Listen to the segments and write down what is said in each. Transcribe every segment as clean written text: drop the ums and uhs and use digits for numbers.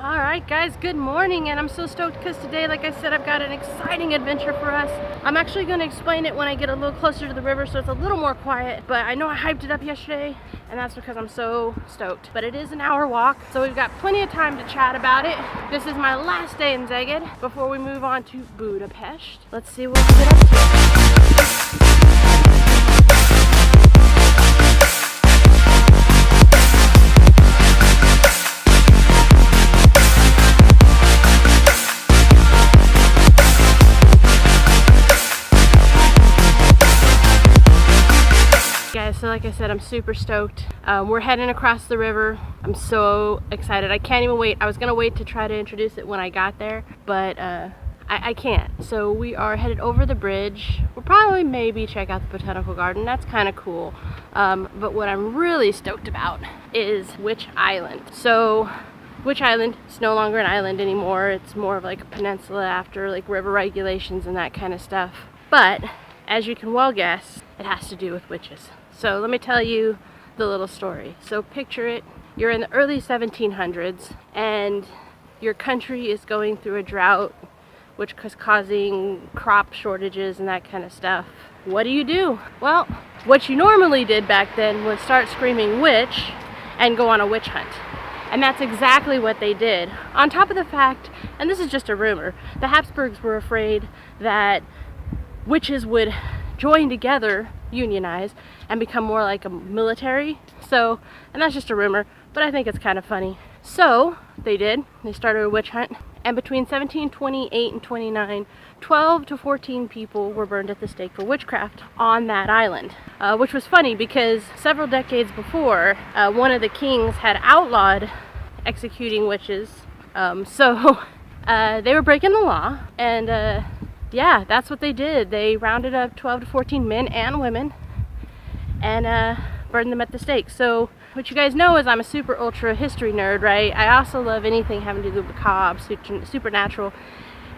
Alright guys, good morning, and I'm so stoked because today, like I said, I've got an exciting adventure for us. I'm actually going to explain it when I get a little closer to the river so it's a little more quiet, but I know I hyped it up yesterday and that's because I'm so stoked. But it is an hour walk, so we've got plenty of time to chat about it. This is my last day in Szeged before we move on to Budapest. Let's see what we get up to. So like I said, I'm super stoked. We're heading across the river. I'm so excited. I can't even wait. I was gonna wait to try to introduce it when I got there, but I can't. So we are headed over the bridge. We'll probably maybe check out the botanical garden. That's kind of cool. But what I'm really stoked about is Which Island. So Which Island is no longer an island anymore. It's more of like a peninsula after like river regulations and that kind of stuff. But as you can well guess, it has to do with witches. So let me tell you the little story. So picture it, you're in the early 1700s and your country is going through a drought which is causing crop shortages and that kind of stuff. What do? Well, what you normally did back then was start screaming witch and go on a witch hunt. And that's exactly what they did. On top of the fact, and this is just a rumor, the Habsburgs were afraid that witches would join together, unionize, and become more like a military. So, and that's just a rumor, but I think it's kind of funny. So they did. They started a witch hunt, and between 1728 and 29, 12 to 14 people were burned at the stake for witchcraft on that island, which was funny because several decades before, one of the kings had outlawed executing witches. So they were breaking the law, and yeah, that's what they did. They rounded up 12 to 14 men and women and burned them at the stake. So what you guys know is I'm a super ultra history nerd, right? I also love anything having to do with macabre, supernatural,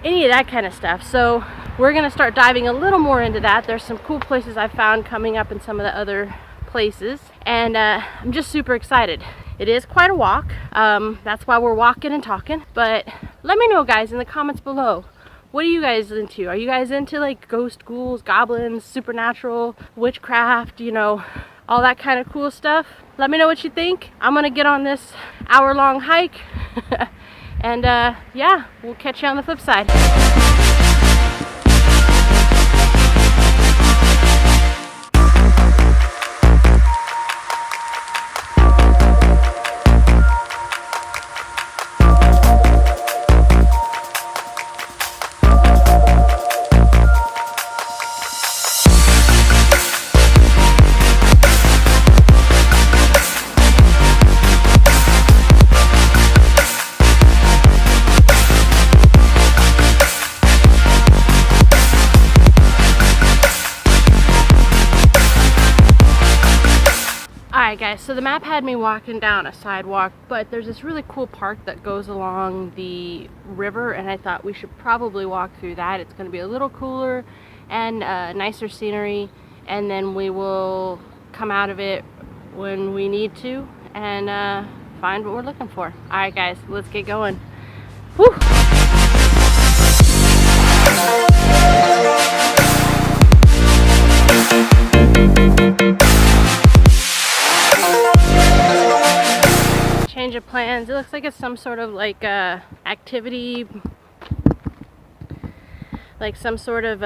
any of that kind of stuff. So we're gonna start diving a little more into that. There's some cool places I found coming up in some of the other places, and I'm just super excited. It is quite a walk. That's why we're walking and talking. But let me know, guys, in the comments below. What are you guys into? Are you guys into like ghost, ghouls, goblins, supernatural, witchcraft, you know, all that kind of cool stuff? Let me know what you think. I'm gonna get on this hour-long hike and yeah, we'll catch you on the flip side. Alright guys, so the map had me walking down a sidewalk, but there's this really cool park that goes along the river, and I thought we should probably walk through that. It's going to be a little cooler and nicer scenery, and then we will come out of it when we need to and find what we're looking for. Alright guys, let's get going. Whew. Change of plans. It looks like it's some sort of like activity, like some sort of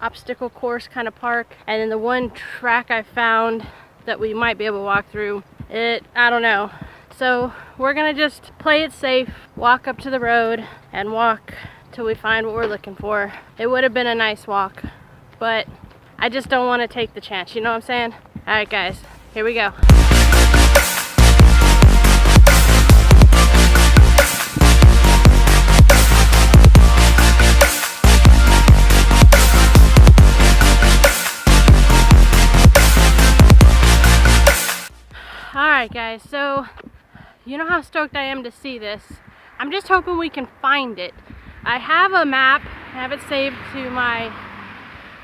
obstacle course kind of park. And then the one track I found that we might be able to walk through, I don't know. So we're gonna just play it safe, walk up to the road and walk till we find what we're looking for. It would have been a nice walk, but I just don't want to take the chance, you know what I'm saying? Alright guys, here we go. Alright guys, so you know how stoked I am to see this. I'm just hoping we can find it. I have a map, I have it saved to my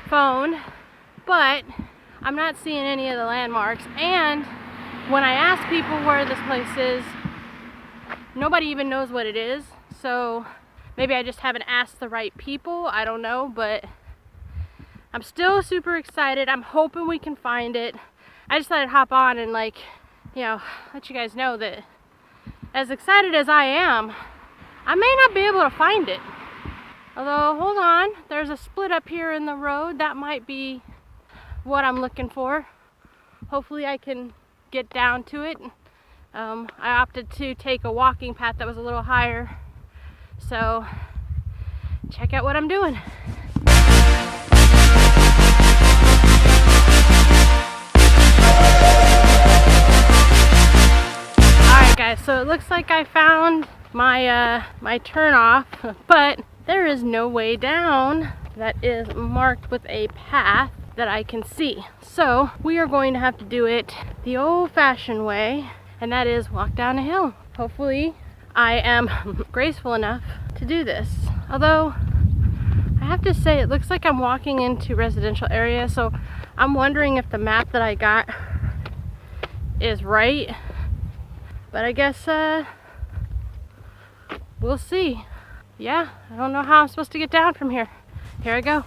phone, but I'm not seeing any of the landmarks. And when I ask people where this place is, nobody even knows what it is. So maybe I just haven't asked the right people. I don't know, but I'm still super excited. I'm hoping we can find it. I just thought I'd hop on and, like, you know, let you guys know that as excited as I am, I may not be able to find it. Although, hold on, there's a split up here in the road. That might be what I'm looking for. Hopefully I can get down to it. I opted to take a walking path that was a little higher. So, check out what I'm doing. Alright guys, so it looks like I found my my turn off, but there is no way down that is marked with a path that I can see. So we are going to have to do it the old-fashioned way, and that is walk down a hill. Hopefully I am graceful enough to do this. Although I have to say it looks like I'm walking into residential area, so I'm wondering if the map that I got is right. But I guess we'll see. Yeah, I don't know how I'm supposed to get down from here. Here I go.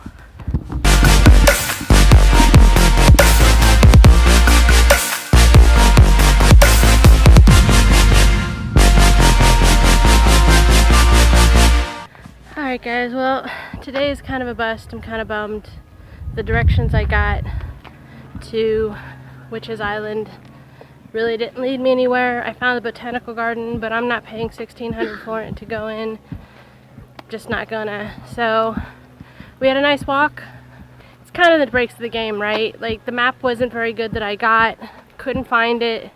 Alright guys, well, today is kind of a bust. I'm kind of bummed. The directions I got to Witch's Island really didn't lead me anywhere. I found the botanical garden, but I'm not paying $1,600 for it to go in. Just not gonna. So we had a nice walk. It's kind of the breaks of the game, right? Like, the map wasn't very good that I got. Couldn't find it.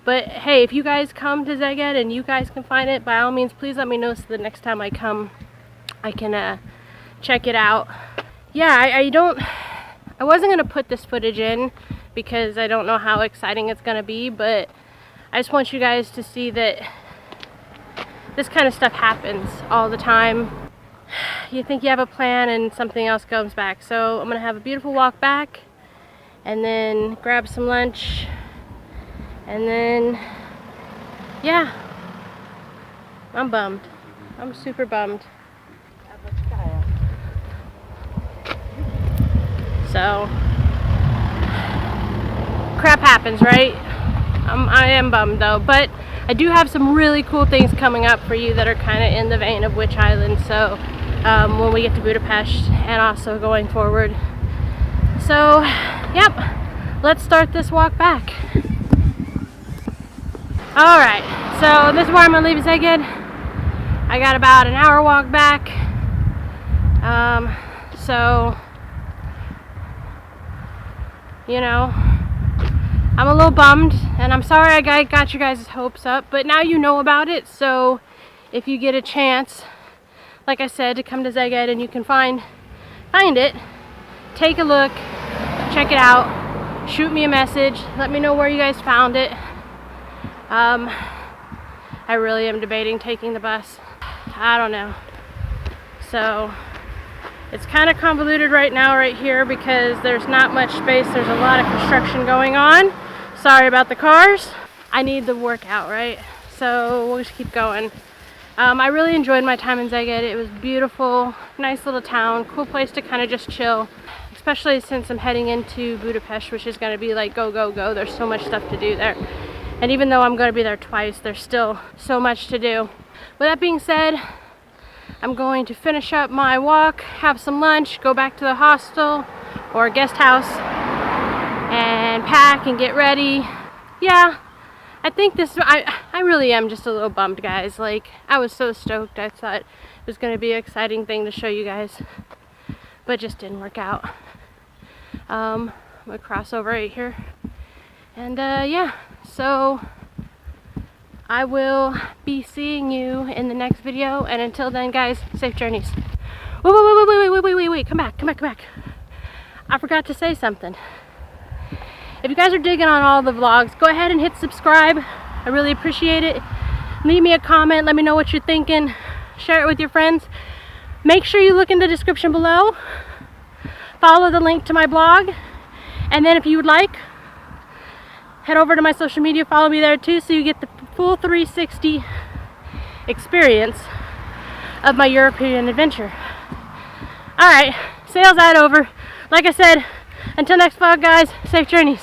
But hey, if you guys come to Szeged and you guys can find it, by all means, please let me know so the next time I come, I can check it out. Yeah, I wasn't gonna put this footage in because I don't know how exciting it's gonna be, but I just want you guys to see that this kind of stuff happens all the time. You think you have a plan and something else comes back. So I'm gonna have a beautiful walk back and then grab some lunch, and then yeah, I'm bummed. I'm super bummed. So crap happens, right? I am bummed though, but I do have some really cool things coming up for you that are kind of in the vein of Witch Island. So when we get to Budapest and also going forward. So yep, let's start this walk back. Alright, so this is where I'm gonna leave Szeged. I got about an hour walk back. So you know, I'm a little bummed, and I'm sorry I got you guys' hopes up, but now you know about it. So if you get a chance, like I said, to come to Szeged and you can find it, take a look, check it out, shoot me a message, let me know where you guys found it. I really am debating taking the bus. I don't know. So it's kind of convoluted right now right here because there's not much space. There's a lot of construction going on. Sorry about the cars. I need the workout, right? So we'll just keep going. I really enjoyed my time in Szeged. It was beautiful, nice little town, cool place to kind of just chill, especially since I'm heading into Budapest, which is going to be like go, go, go. There's so much stuff to do there. And even though I'm going to be there twice, there's still so much to do. With that being said, I'm going to finish up my walk, have some lunch, go back to the hostel or guest house, and pack and get ready. Yeah, I think I really am just a little bummed, guys. Like, I was so stoked. I thought it was going to be an exciting thing to show you guys, but it just didn't work out. I'm going to cross over right here. And yeah, so I will be seeing you in the next video, and until then, guys, safe journeys. Wait, come back. I forgot to say something. If you guys are digging on all the vlogs, go ahead and hit subscribe. I really appreciate it. Leave me a comment, let me know what you're thinking. Share it with your friends. Make sure you look in the description below. Follow the link to my blog. And then if you would like, head over to my social media, follow me there too, so you get the full 360 experience of my European adventure. Alright, sails that over. Like I said, until next vlog guys, safe journeys.